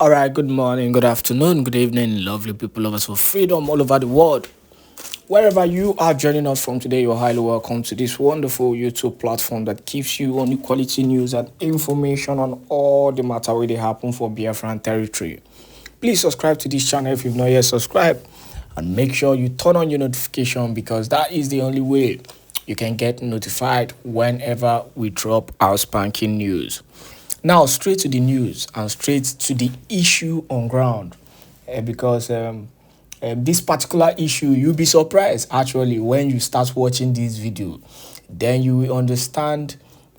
All right, good morning, good afternoon, good evening, lovely people, lovers for freedom all over the world. Wherever you are joining us from today, you're highly welcome to this wonderful YouTube platform that gives you only quality news and information on all the matter where they happen for Biafran territory. Please subscribe to this channel if you've not yet subscribed, and make sure you turn on your notification because that is the only way you can get notified whenever we drop our spanking news. Now, straight to the news and straight to the issue on ground, because this particular issue, you'll be surprised actually when you start watching this video. Then you will understand,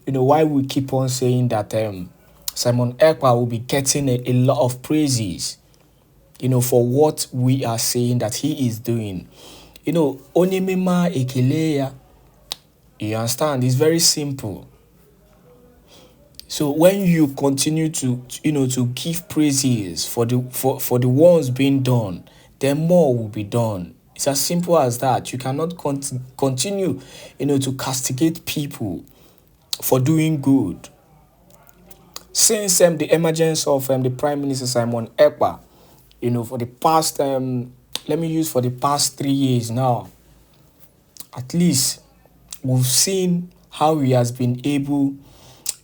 why we keep on saying that Simon Èkpá will be getting a lot of praises, for what we are saying that he is doing. Onemema ekeleya, you understand? It's very simple. So when you continue to give praises for the ones being done, then more will be done. It's as simple as that. You cannot continue, to castigate people for doing good. Since the emergence of the Prime Minister Simon Èkpá, for the past for the past 3 years now, at least we've seen how he has been able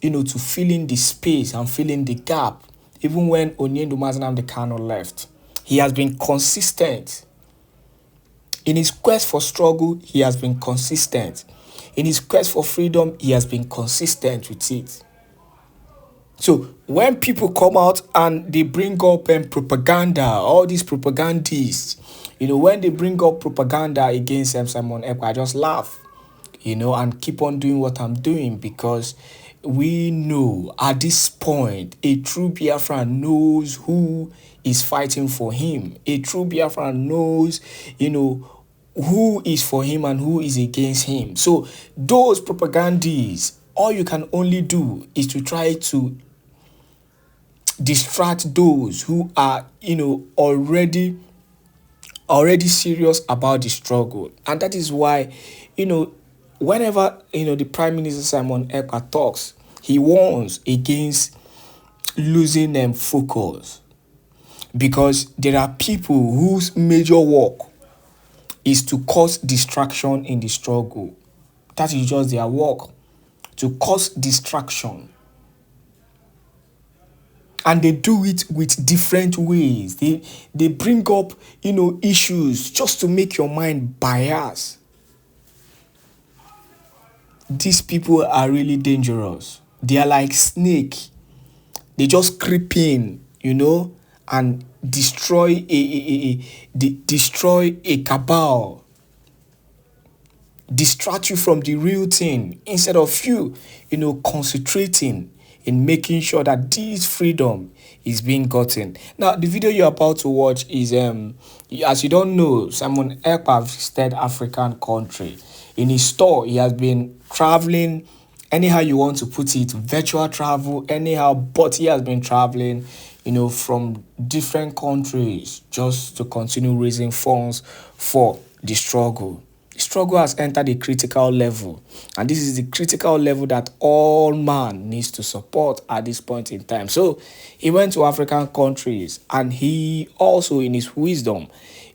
to fill in the space and fill in the gap, even when Onyendo Mazenam Kano left. He has been consistent. In his quest for struggle, he has been consistent. In his quest for freedom, he has been consistent with it. So when people come out and they bring up propaganda, all these propagandists, when they bring up propaganda against Simon Èkpá, I just laugh, and keep on doing what I'm doing because we know at this point a true Biafran knows who is fighting for him. A true Biafran knows, who is for him and who is against him. So those propagandists, all you can only do is to try to distract those who are, already serious about the struggle. And that is why, whenever, the Prime Minister Simon Èkpá talks, he warns against losing them focus. Because there are people whose major work is to cause distraction in the struggle. That is just their work, to cause distraction. And they do it with different ways. They bring up, issues just to make your mind bias. These people are really dangerous. They are like snake. They just creep in, and destroy a cabal. Distract you from the real thing instead of you, concentrating in making sure that this freedom is being gotten. Now, the video you're about to watch is, as you don't know, Simon Èkpá visited African country. In his store, he has been traveling, anyhow you want to put it, virtual travel, anyhow, but he has been traveling, from different countries just to continue raising funds for the struggle. The struggle has entered a critical level, and this is the critical level that all man needs to support at this point in time. So he went to African countries, and he also, in his wisdom,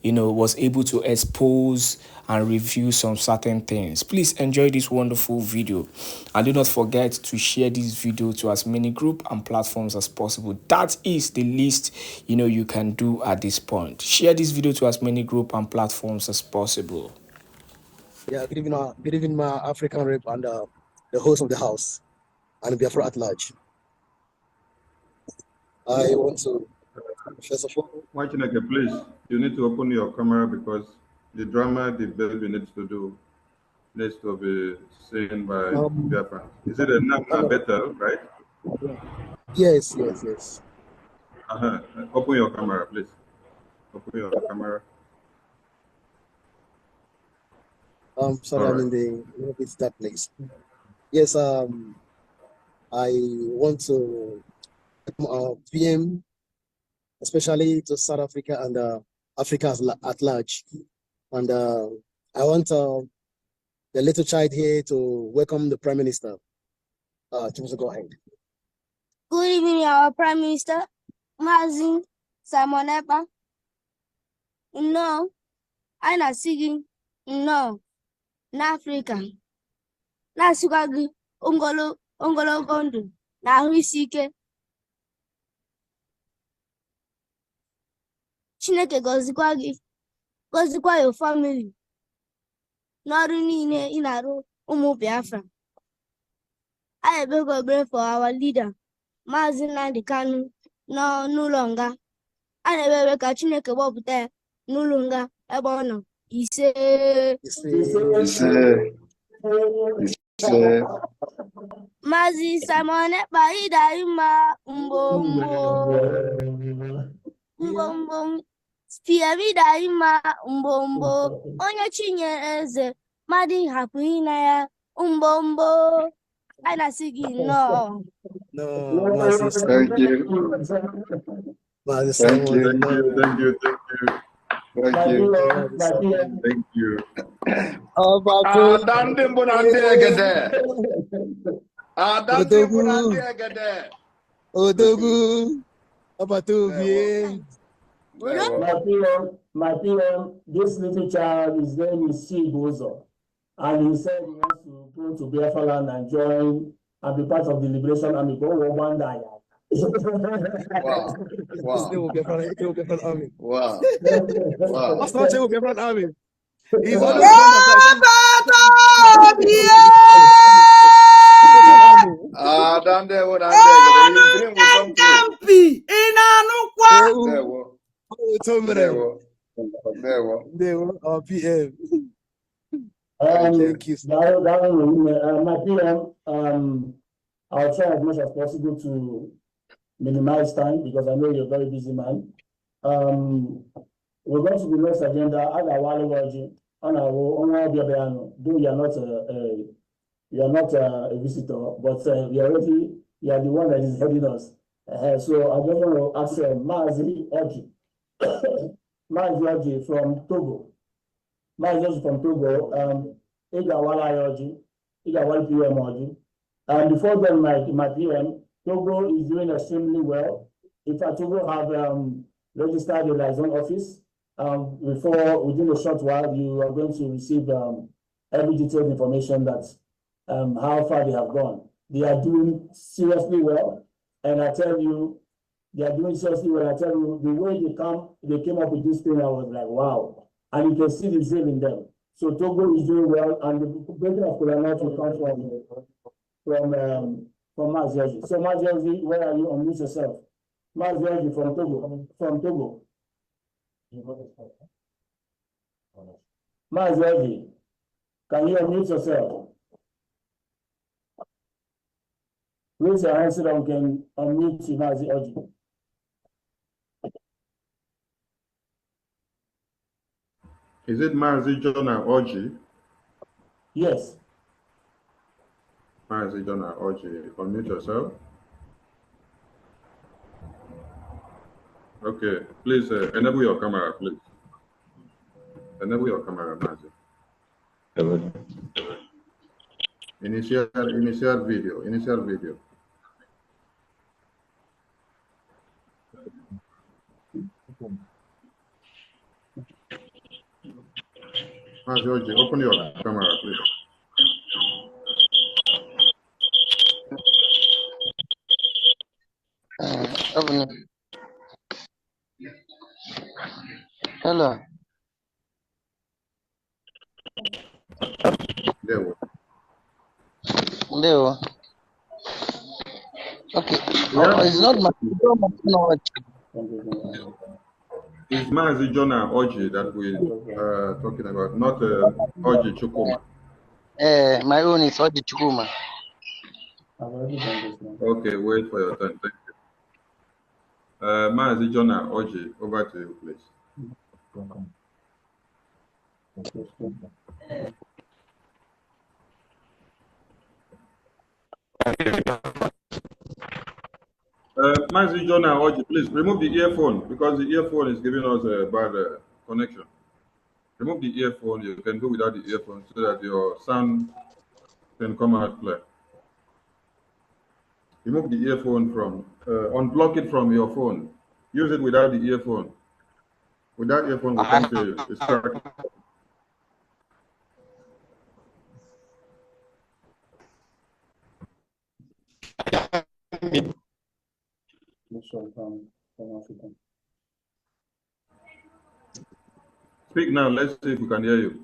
was able to expose and review some certain things. Please enjoy this wonderful video, and do not forget to share this video to as many groups and platforms as possible. That is the least you can do at this point. Share this video to as many groups and platforms as possible. Yeah, good evening, my African rep and the host of the house and Biafra at large. I want to, first of all, Why Chineke, please, you need to open your camera because the drama the baby needs to do needs to be seen by Biafrans. Is it a Namna better, right? Yes. Open your camera, please. Open your camera. Sorry, I'm in it's that place. Yes, I want to PM, especially to South Africa and Africa at large. And I want the little child here to welcome the Prime Minister. Go ahead. Good evening, our Prime Minister. Mazin Simon Èkpá. No, I na singing. No, n'Africa. Na-asịkwa gị ogologo ndụ na ahụ isi ike. Chineke gọzikwa gị, gọzikwa your family n'ọrụ niile ị na-arụ ụmụ Biafra. I beg God for our leader, Maazị Nnamdi Kanu, n'ụlọ nga. A na-ekpe ka Chineke gbapụta ya n'ụlọ nga ebe ọ nọ. Ise. Maazị Simon Èkpá ịdị mma mgbomgbo Spiem ịdị mma mgbomgbo onye chinyere eze mmadụ hapụ ịna ya mgbomgbo a na-asị gị nnọọ. No, Thank you. Thank you. Odogu. My PM, this little child, his name is Sibozo, and he said he wants to go to Biafran and join and be part of the Liberation Army. Go one day. Wow. Wow. That's not Biafran Army. He's Wow. PM. Thank you. My PM, I'll try as much as possible to minimize time because I know you're a very busy man. We're going to the next agenda. Though you are not a visitor, but you are the one that is heading us. So I just want to ask Mazi Oji. Mazi Oji from Togo. Mazi Oji from Togo. Igawala Oji. Igawala PM Oji. And before then, my PM, Togo is doing extremely well. In fact, Togo have registered a liaison office. Within a short while, you are going to receive every detailed information that how far they have gone. They are doing seriously well, and I tell you, they are doing seriously well. I tell you, the way they came up with this thing, I was like, wow. And you can see the zeal in them. So Togo is doing well, and the breaking of Kulanat will come from Mazioji. So Mazioji, where are you? Unmute yourself. Mazioji from Togo. Mazioji, can you unmute yourself? Raise your hand so that we can unmute you, Mazioji. Is it Mazi Jonah Oji? Yes. Mazi Jonah Oji, unmute yourself. Okay, please enable your camera, please. Enable your camera, Mazi. Initial video. Mazi Oji, open your camera, please. Hello. There we Leo. Okay. Yeah. It's not my It's Mazi Jonah Oji that we are talking about, not Oji Chukuma. my own is Oji Chukuma. Okay, wait for your turn. Thank you. Mazi Jonah Oji, over to you, please. Mazi Jonah Oji, please remove the earphone because the earphone is giving us a bad connection. Remove the earphone. You can go without the earphone so that your sound can come out clear. Remove the earphone from, unblock it from your phone. Use it without the earphone. Without earphone, we can't hear you. It's cracking. Speak now. Let's see if we can hear you.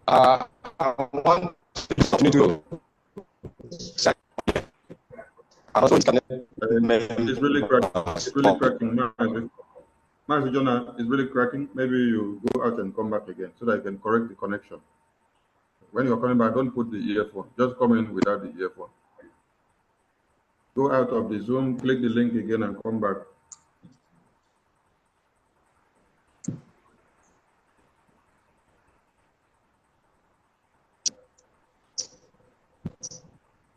I want to do. It's really cracking. It's really cracking. Master Jonah, it's really cracking. Maybe you go out and come back again so that you can correct the connection. When you're coming back, don't put the earphone. Just come in without the earphone. Go out of the Zoom, click the link again and come back.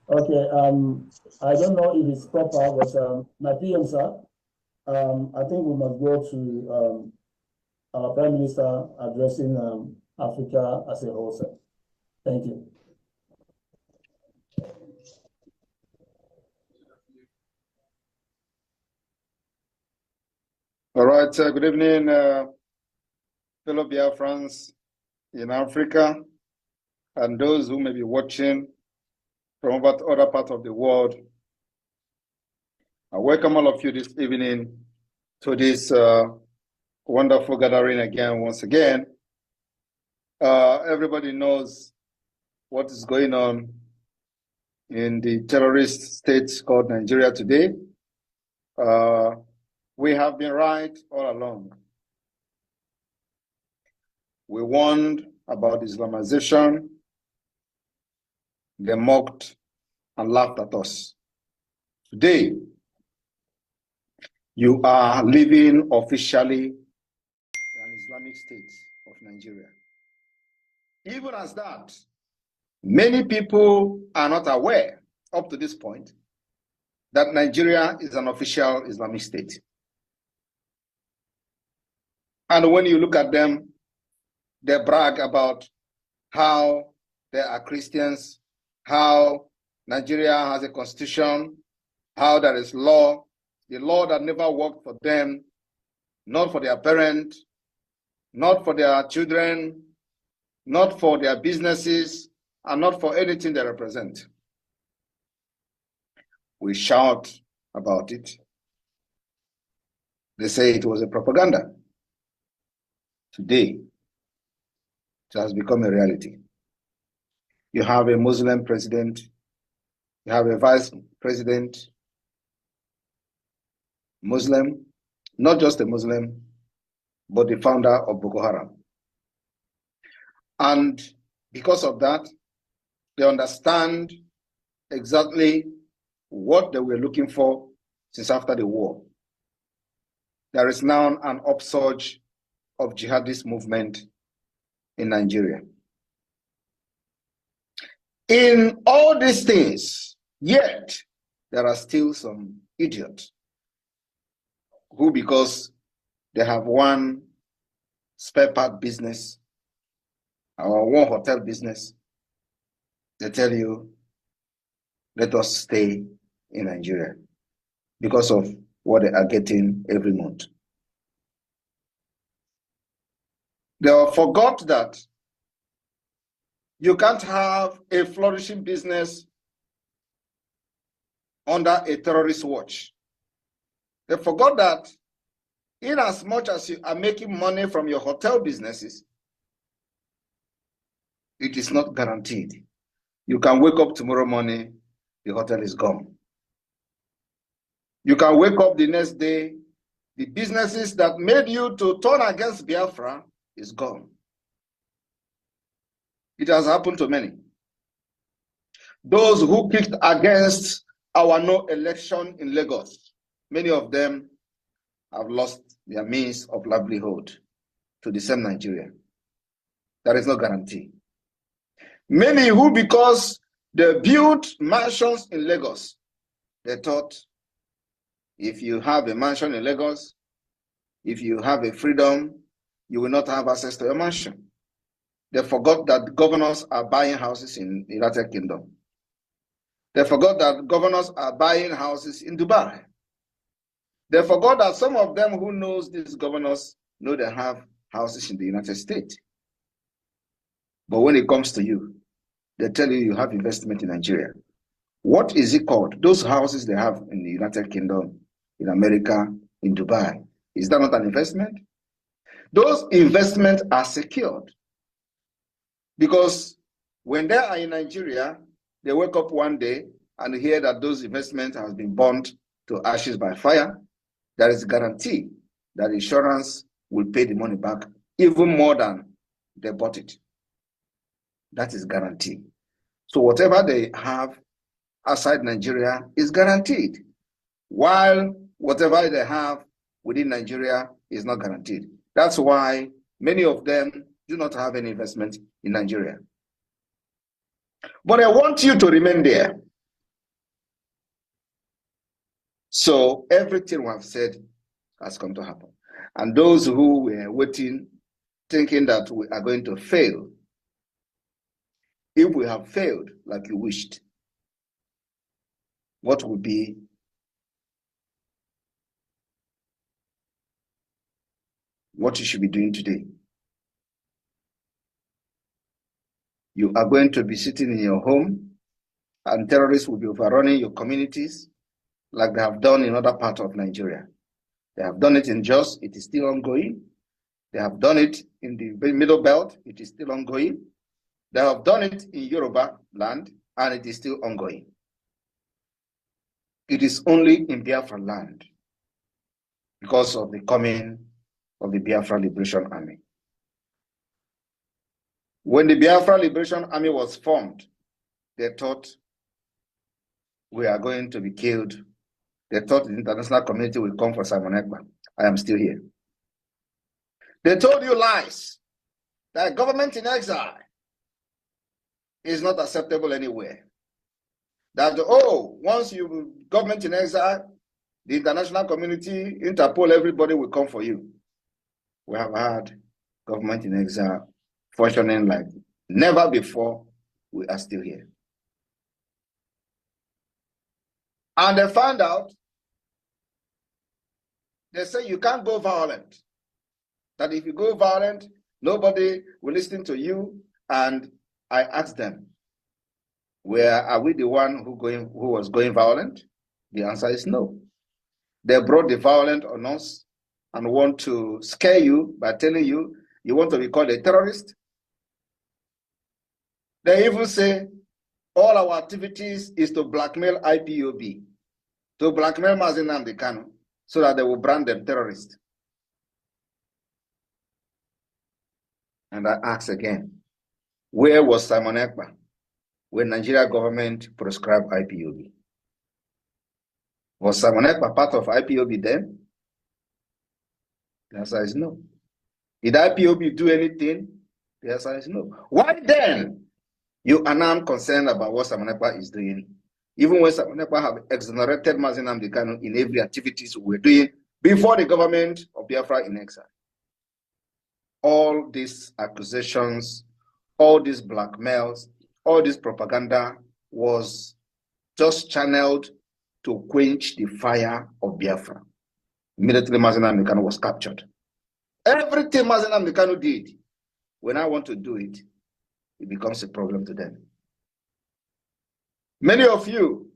Okay, I don't know if it's proper, but my PM, sir, I think we must go to our Prime Minister addressing Africa as a whole, sir. Thank you. All right, good evening, fellow Biafrans in Africa and those who may be watching from other parts of the world. I welcome all of you this evening to this wonderful gathering again, once again. Everybody knows what is going on in the terrorist state called Nigeria today. We have been right all along. We warned about Islamization. They mocked and laughed at us. Today, you are living officially an Islamic state of Nigeria. Even as that, many people are not aware up to this point that Nigeria is an official Islamic state. And when you look at them, they brag about how they are Christians, how Nigeria has a constitution, how there is law, the law that never worked for them, not for their parents, not for their children, not for their businesses, and not for anything they represent. We shout about it. They say it was a propaganda. Today, it has become a reality. You have a Muslim president, you have a vice president, Muslim, not just a Muslim, but the founder of Boko Haram. And because of that, they understand exactly what they were looking for since after the war. There is now an upsurge of jihadist movement in Nigeria. In all these things, yet there are still some idiots who, because they have one spare part business or one hotel business, they tell you, let us stay in Nigeria because of what they are getting every month. They forgot that you can't have a flourishing business under a terrorist watch. They forgot that in as much as you are making money from your hotel businesses, it is not guaranteed. You can wake up tomorrow morning, the hotel is gone. You can wake up the next day, the businesses that made you to turn against Biafra is gone. It has happened to many. Those who kicked against our no election in Lagos, many of them have lost their means of livelihood to the same Nigeria. There is no guarantee. Many who, because they built mansions in Lagos, they thought if you have a mansion in Lagos, if you have a freedom, you will not have access to your mansion. They forgot that governors are buying houses in the United Kingdom. They forgot that governors are buying houses in Dubai. They forgot that some of them who knows these governors know they have houses in the United States. But when it comes to you, they tell you you have investment in Nigeria. What is it called? Those houses they have in the United Kingdom, in America, in Dubai. Is that not an investment? Those investments are secured. Because when they are in Nigeria, they wake up one day and hear that those investments have been burnt to ashes by fire. There is a guarantee that insurance will pay the money back even more than they bought it. That is guaranteed. So whatever they have outside Nigeria is guaranteed, while whatever they have within Nigeria is not guaranteed. That's why many of them do not have any investment in Nigeria. But I want you to remain there. So everything we have said has come to happen. And those who were waiting, thinking that we are going to fail, if we have failed like you wished, what would be what you should be doing today? You are going to be sitting in your home and terrorists will be overrunning your communities like they have done in other parts of Nigeria. They have done it in Jos, it is still ongoing. They have done it in the Middle Belt, it is still ongoing. They have done it in Yoruba land, and it is still ongoing. It is only in Biafra land because of the coming of the Biafra Liberation Army. When the Biafra Liberation Army was formed, they thought we are going to be killed. They thought the international community will come for Simon Èkpá. I am still here. They told you lies, that government in exile is not acceptable anywhere. That, oh, once you government in exile, the international community, Interpol, everybody will come for you. We have had government in exile functioning like never before. We are still here. And they found out, they say you can't go violent. That if you go violent, nobody will listen to you. And I asked them, are we the one who was going violent? The answer is no. They brought the violence on us and want to scare you by telling you you want to be called a terrorist. They even say all our activities is to blackmail IPOB, to blackmail Mazi Nnamdi Kanu, so that they will brand them terrorists. And I ask again, where was Simon Èkpá when Nigeria government proscribed IPOB? Was Simon Èkpá part of IPOB then? The answer is no. Did IPOB do anything? The answer is no. Why then you are now concerned about what Simon Èkpá is doing? Even when Simon Èkpá have exonerated Mazi Nnamdi Kanu in every activities we were doing before the government of Biafra in exile. All these accusations, all these blackmails, all this propaganda was just channeled to quench the fire of Biafra. Immediately Mazi Nnamdi Kanu was captured. Everything Mazi Nnamdi Kanu did, when I want to do it, it becomes a problem to them. Many of you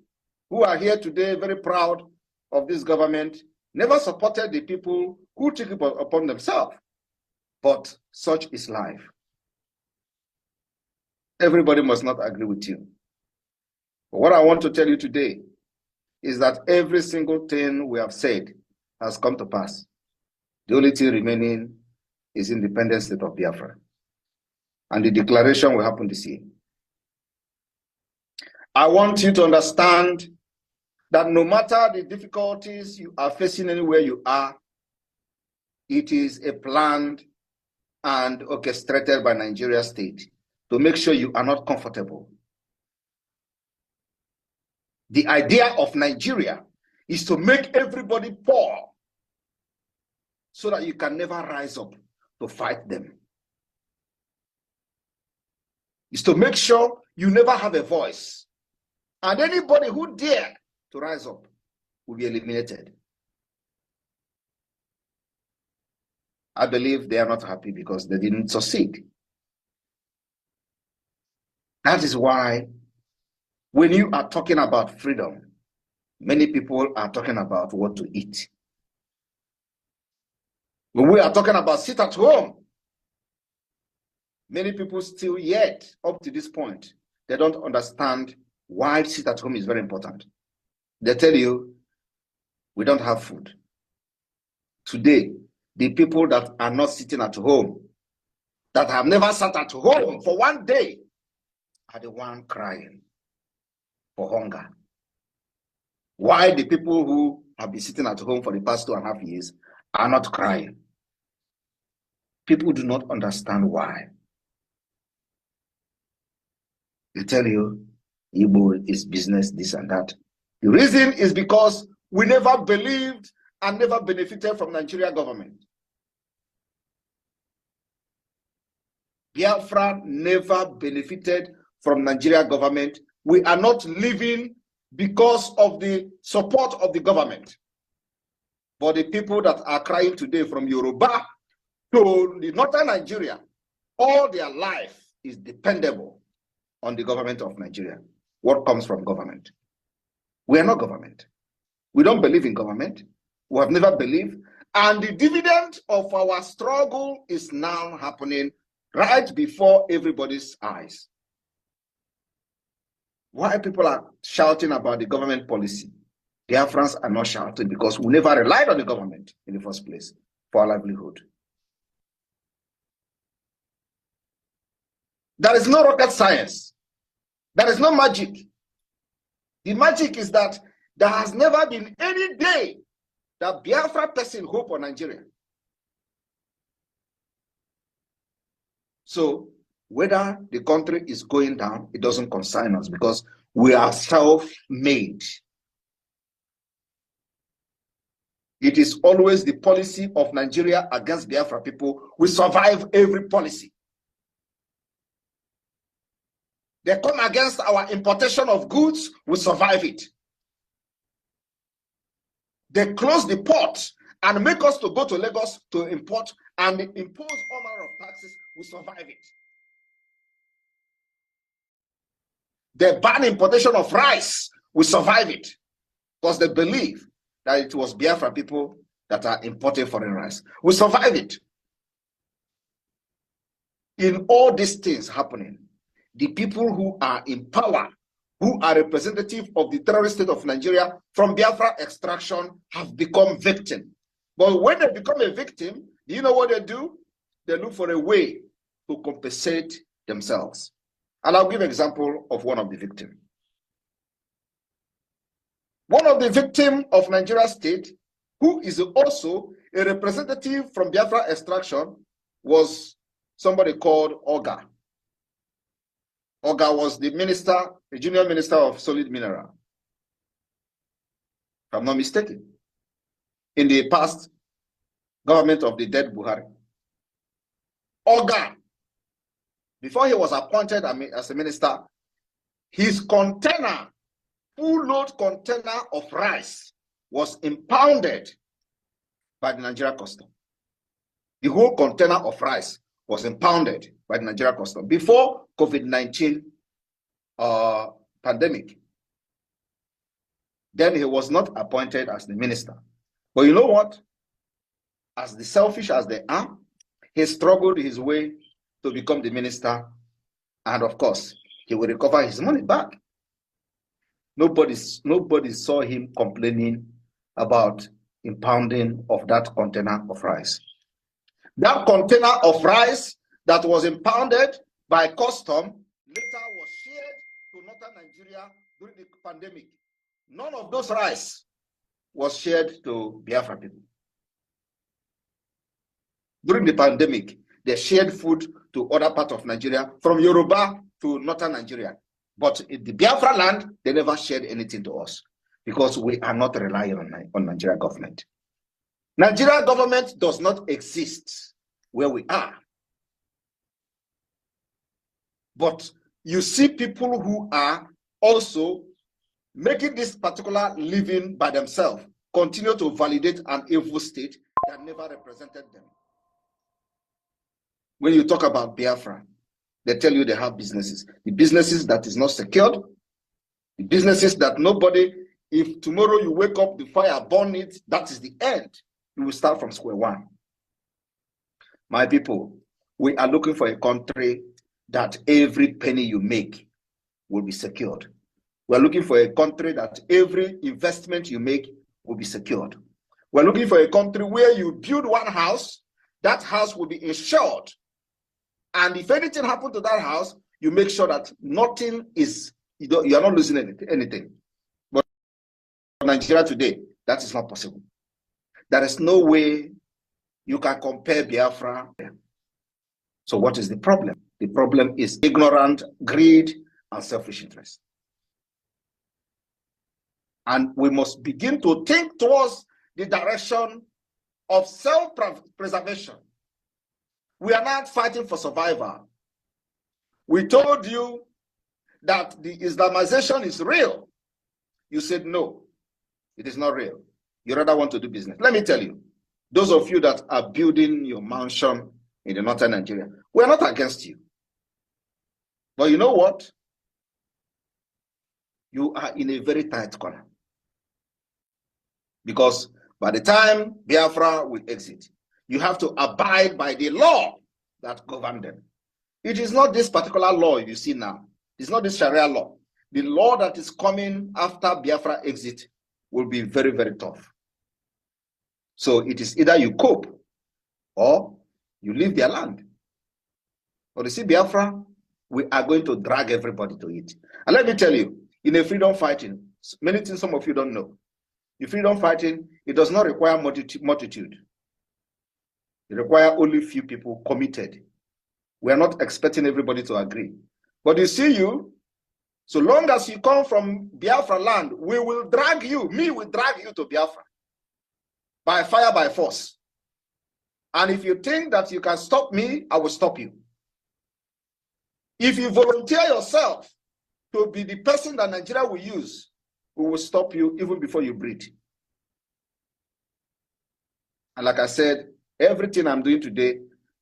who are here today very proud of this government never supported the people who took it upon themselves. But such is life. Everybody must not agree with you. But what I want to tell you today is that every single thing we have said has come to pass. The only thing remaining is independent state of Biafra. And the declaration will happen this year. I want you to understand that no matter the difficulties you are facing anywhere you are, it is a planned and orchestrated by Nigeria state to make sure you are not comfortable. The idea of Nigeria is to make everybody poor so that you can never rise up to fight them. is to make sure you never have a voice. And anybody who dare to rise up will be eliminated. I believe they are not happy because they didn't succeed. That is why when you are talking about freedom, many people are talking about what to eat. When we are talking about sit at home, many people still yet, up to this point, they don't understand why sit at home is very important. They tell you, we don't have food. Today, the people that are not sitting at home, that have never sat at home for one day, are the one crying for hunger. Why the people who have been sitting at home for the past 2.5 years are not crying? People do not understand why. They tell you, Igbo is business, this and that. The reason is because we never believed and never benefited from Nigeria government. Biafra never benefited from Nigeria government. We are not living because of the support of the government. But the people that are crying today from Yoruba to the northern Nigeria, all their life is dependable on the government of Nigeria. What comes from government? We are not government. We don't believe in government. We have never believed. And the dividend of our struggle is now happening right before everybody's eyes. Why people are shouting about the government policy? Biafrans are not shouting because we never relied on the government in the first place for our livelihood. There is no rocket science. There is no magic. The magic is that there has never been any day that Biafra person hope on Nigeria. So whether the country is going down, it doesn't concern us because we are self-made. It is always the policy of Nigeria against Biafra people. We survive every policy. They come against our importation of goods, we survive it. They close the port and make us to go to Lagos to import and impose all manner of taxes, we survive it. They ban importation of rice, we survive it. Because they believe that it was Biafra people that are importing foreign rice. We survive it. In all these things happening, the people who are in power, who are representative of the terrorist state of Nigeria from Biafra extraction have become victim. But when they become a victim, do you know what they do? They look for a way to compensate themselves. And I'll give an example of one of the victims. One of the victims of Nigeria state, who is also a representative from Biafra extraction, was somebody called Oga. Oga was the minister, the junior minister of solid mineral, if I'm not mistaken, in the past government of the dead Buhari. Oga, before he was appointed as a minister, his container, full load container of rice was impounded by the Nigeria custom. The whole container of rice was impounded by the Nigeria custom before COVID-19 pandemic. Then he was not appointed as the minister. But you know what? As the selfish as they are, he struggled his way to become the minister. And of course, he will recover his money back. Nobody saw him complaining about impounding of that container of rice. That container of rice that was impounded by custom later was shared to northern Nigeria during the pandemic. None of those rice was shared to Biafra people. During the pandemic, they shared food to other parts of Nigeria, from Yoruba to northern Nigeria. But in the Biafra land, they never shared anything to us because we are not relying on Nigeria government. Nigeria government does not exist where we are. But you see people who are also making this particular living by themselves continue to validate an evil state that never represented them. When you talk about Biafra, they tell you they have businesses. The businesses that is not secured, the businesses that nobody, if tomorrow you wake up, the fire burn it, that is the end. You will start from square one. My people, we are looking for a country that every penny you make will be secured. We're looking for a country that every investment you make will be secured. We're looking for a country where you build one house, that house will be insured. And if anything happens to that house, you make sure that nothing is, you are not losing anything. But in Nigeria today, that is not possible. There is no way you can compare Biafra. So what is the problem? The problem is ignorant greed and selfish interest. And we must begin to think towards the direction of self-preservation. We are not fighting for survival. We told you that the Islamization is real. You said no, it is not real. You rather want to do business. Let me tell you, those of you that are building your mansion in the northern Nigeria, we are not against you. But you know what? You are in a very tight corner. Because by the time Biafra will exit, you have to abide by the law that governs them. It is not this particular law you see now. It's not this Sharia law. The law that is coming after Biafra exit will be very, very tough. So it is either you cope or you leave their land. But you see, Biafra, we are going to drag everybody to it. And let me tell you, in a freedom fighting, many things some of you don't know. In freedom fighting, it does not require multitude. It requires only few people committed. We are not expecting everybody to agree. But you see, so long as you come from Biafra land, we will drag you, me will drag you to Biafra. By fire, by force. And if you think that you can stop me, I will stop you. If you volunteer yourself to be the person that Nigeria will use, we will stop you even before you breathe. And like I said, everything I'm doing today,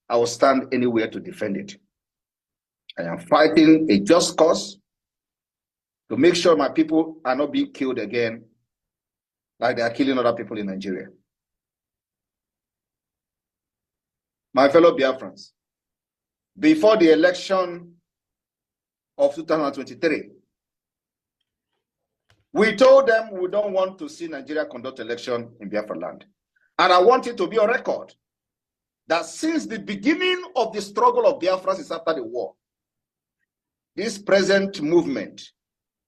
I will stand anywhere to defend it. I am fighting a just cause to make sure my people are not being killed again like they are killing other people in Nigeria. My fellow Biafrans, before the election of 2023, we told them we don't want to see Nigeria conduct election in Biafra land. And I want it to be on record that since the beginning of the struggle of Biafra is after the war, this present movement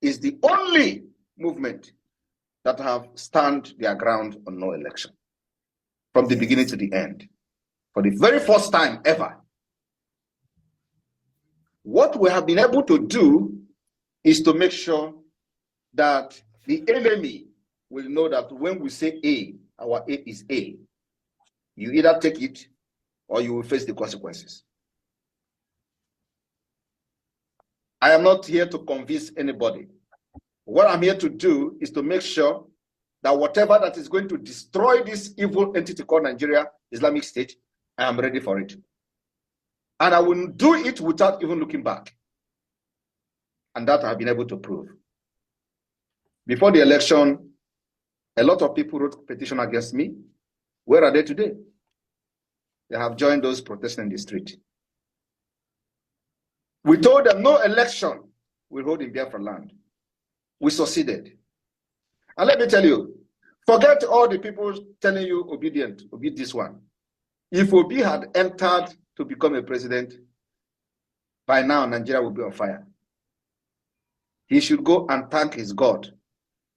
is the only movement that have stand their ground on no election from the beginning to the end. For the very first time ever. What we have been able to do is to make sure that the enemy will know that when we say A, our A is A. You either take it or you will face the consequences. I am not here to convince anybody. What I'm here to do is to make sure that whatever that is going to destroy this evil entity called Nigeria, Islamic State, I am ready for it. And I will do it without even looking back. And that I've been able to prove. Before the election, a lot of people wrote petition against me. Where are they today? They have joined those protesting in the street. We told them no election will hold in Biafra land. We succeeded. And let me tell you, forget all the people telling you obedient, obey this one. If Obi had entered to become a president, by now Nigeria will be on fire. He should go and thank his God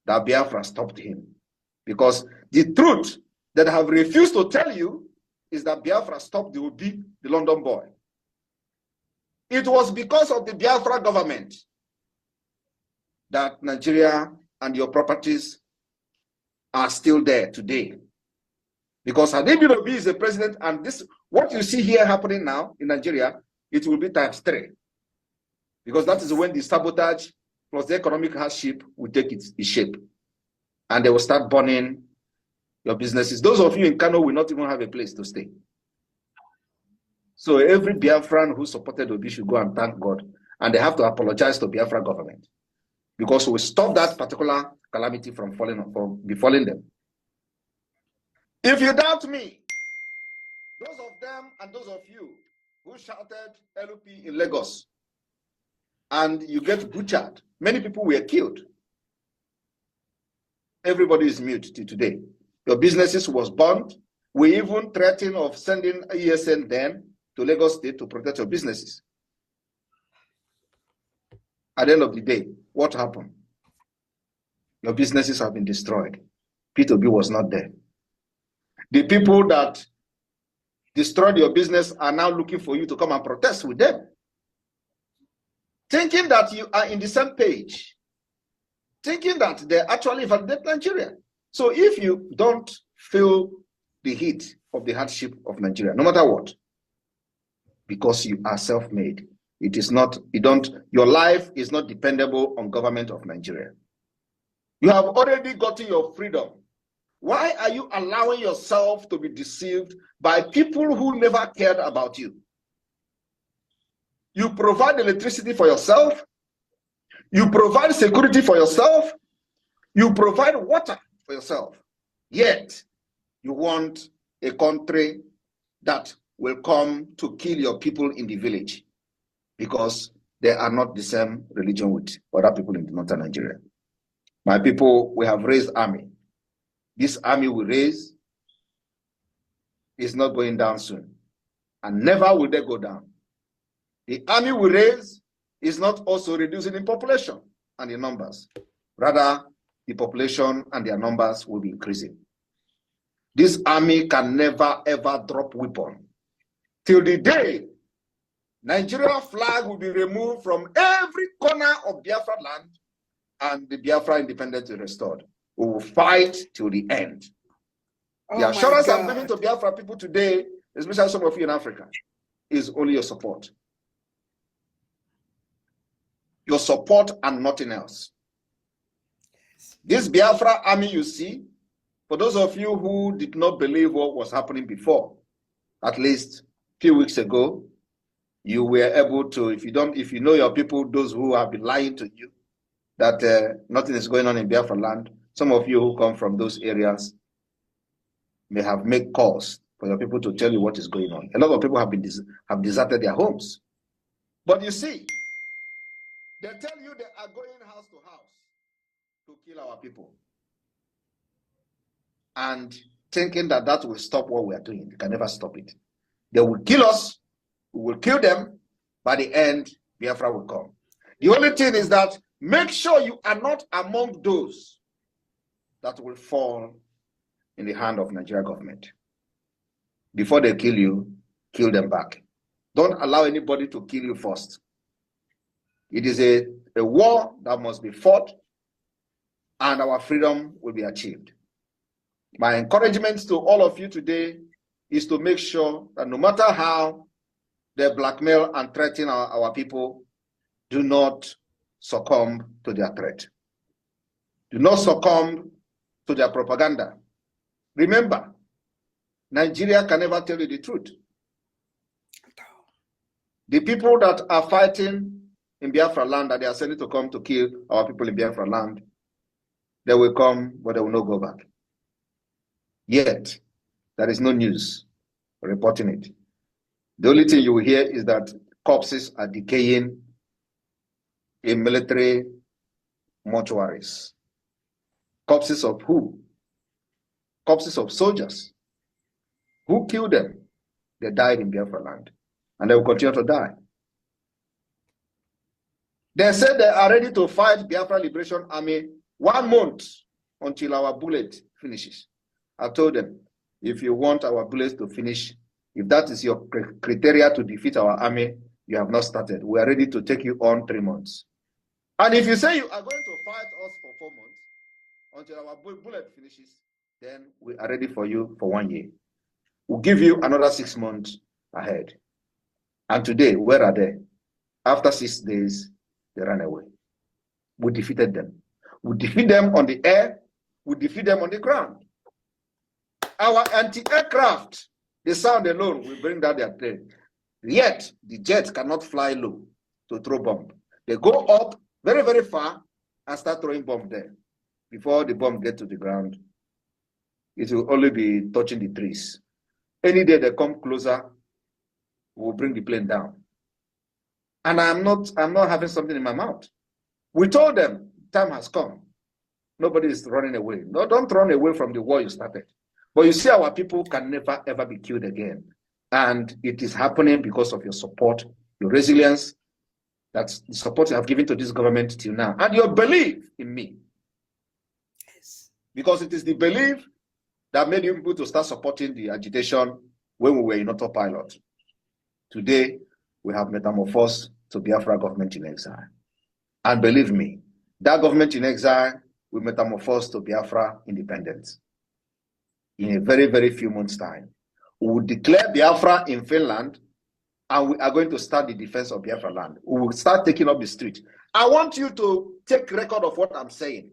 that Biafra stopped him. Because the truth that I have refused to tell you is that Biafra stopped the Obi, the London boy. It was because of the Biafra government that Nigeria and your properties are still there today. Because had Obi is the president, and this, what you see here happening now in Nigeria, it will be times 3. because that is when the sabotage plus the economic hardship will take its shape. And they will start burning your businesses. Those of you in Kano will not even have a place to stay. So every Biafran who supported Obi should go and thank God. And they have to apologize to Biafra government, because we stop that particular calamity from befalling them. If you doubt me, those of them and those of you who shouted LP in Lagos and you get butchered, many people were killed. Everybody is mute till today. Your businesses was burned. We even threatened of sending ESN then to Lagos State to protect your businesses. At the end of the day, what happened? Your businesses have been destroyed. P2B was not there. The people that destroyed your business are now looking for you to come and protest with them, thinking that you are in the same page, thinking that they actually validate Nigeria. So if you don't feel the heat of the hardship of Nigeria, no matter what, because you are self-made, it is not, your life is not dependable on government of Nigeria. You have already gotten your freedom. Why are you allowing yourself to be deceived by people who never cared about you? You provide electricity for yourself. You provide security for yourself. You provide water for yourself. Yet, you want a country that will come to kill your people in the village because they are not the same religion with other people in northern Nigeria. My people, we have raised army. This army we raise is not going down soon, and never will they go down. The army we raise is not also reducing in population and in numbers. Rather, the population and their numbers will be increasing. This army can never ever drop weapon till the day Nigeria flag will be removed from every corner of Biafra land and the Biafra independence is restored. We will fight till the end. The assurance I'm giving to Biafra people today, especially some of you in Africa, is only your support. Your support and nothing else. This Biafra army you see, for those of you who did not believe what was happening before, at least a few weeks ago, you were able to, if you know your people, those who have been lying to you, that nothing is going on in Biafra land, some of you who come from those areas may have made calls for your people to tell you what is going on. A lot of people have deserted their homes. But you see, they tell you they are going house to house to kill our people. And thinking that that will stop what we are doing. They can never stop it. They will kill us, we will kill them, by the end, Biafra will come. The only thing is that make sure you are not among those that will fall in the hand of Nigeria government. Before they kill you, kill them back. Don't allow anybody to kill you first. It is a war that must be fought, and our freedom will be achieved. My encouragement to all of you today is to make sure that no matter how they blackmail and threaten our people, do not succumb to their threat. Do not succumb to their propaganda. Remember, Nigeria can never tell you the truth. The people that are fighting in Biafra land, that they are sending to come to kill our people in Biafra land, they will come, but they will not go back. Yet, there is no news reporting it. The only thing you will hear is that corpses are decaying in military mortuaries. Corpses of who? Corpses of soldiers. Who killed them? They died in Biafra land, and they will continue to die. They said they are ready to fight Biafra Liberation Army 1 month until our bullet finishes. I told them, if you want our bullets to finish, if that is your criteria to defeat our army, you have not started. We are ready to take you on 3 months. And if you say you are going to fight us for 4 months until our bullet finishes, then we are ready for you for 1 year. We'll give you another 6 months ahead. And today, where are they? After 6 days, they ran away. We defeated them. We defeat them on the air. We defeat them on the ground. Our anti-aircraft, the sound alone will bring down their plane. Yet, the jets cannot fly low to throw bomb. They go up very, very far and start throwing bomb there. Before the bomb gets to the ground, it will only be touching the trees. Any day they come closer, we'll bring the plane down. And I'm not having something in my mouth. We told them, time has come. Nobody is running away. No, don't run away from the war you started. But you see, our people can never, ever be killed again. And it is happening because of your support, your resilience, that's the support you have given to this government till now, and your belief in me. Yes. Because it is the belief that made you people to start supporting the agitation when we were in autopilot. Today, we have metamorphosed to Biafra government in exile. And believe me, that government in exile will metamorphose to Biafra independence. In a very, very few months' time, we will declare Biafra in Finland, and we are going to start the defense of Biafra land. We will start taking up the street. I want you to take record of what I'm saying.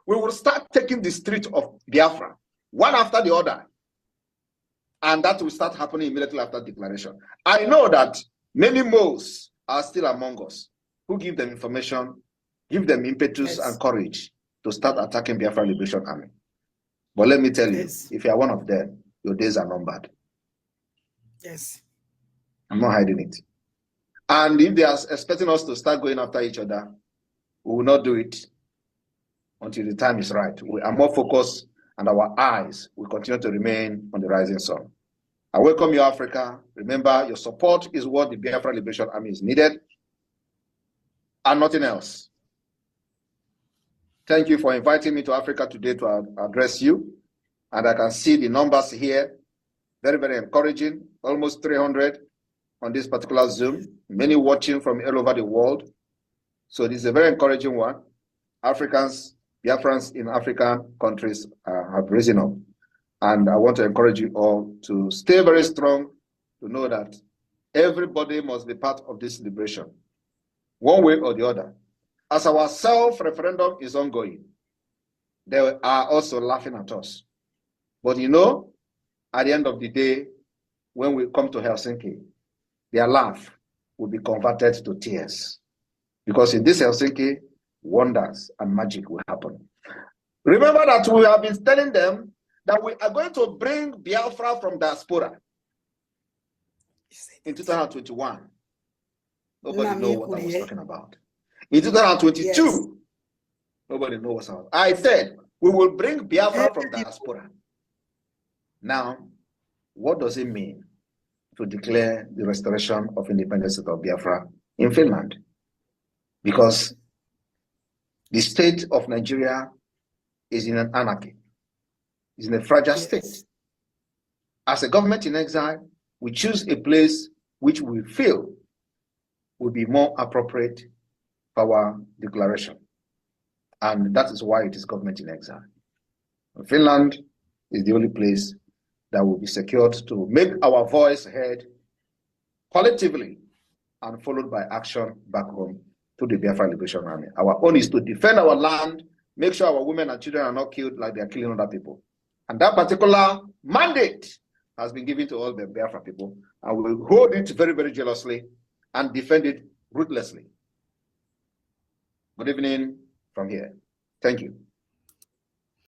We will start taking the street of Biafra, one after the other. And that will start happening immediately after declaration. I know that many moles are still among us who give them information, give them impetus and courage to start attacking Biafra Liberation Army. But let me tell you, if you are one of them, your days are numbered. Yes. I'm not hiding it. And if they are expecting us to start going after each other, we will not do it until the time is right. We are more focused, and our eyes will continue to remain on the rising sun. I welcome you, Africa. Remember, your support is what the Biafra Liberation Army is needed, and nothing else. Thank you for inviting me to Africa today to address you. And I can see the numbers here, very, very encouraging, almost 300 on this particular Zoom, many watching from all over the world. So this is a very encouraging one. Africans, Biafrans in African countries have risen up. And I want to encourage you all to stay very strong, to know that everybody must be part of this liberation, one way or the other. As our self-referendum is ongoing, they are also laughing at us. But you know, at the end of the day, when we come to Helsinki, their laugh will be converted to tears. Because in this Helsinki, wonders and magic will happen. Remember that we have been telling them that we are going to bring Biafra from diaspora in 2021. Nobody knows what I was talking about. In 2022, nobody knows what I said. We will bring Biafra from diaspora. Now, what does it mean to declare the restoration of independence of Biafra in Finland? Because the state of Nigeria is in an anarchy, is in a fragile state. As a government in exile, we choose a place which we feel will be more appropriate for our declaration. And that is why it is government in exile. Finland is the only place that will be secured to make our voice heard collectively and followed by action back home to the Biafra Liberation Army. Our own is to defend our land, make sure our women and children are not killed like they are killing other people. And that particular mandate has been given to all the Biafra people, and we will hold it very, very jealously and defend it ruthlessly. Good evening from here. Thank you.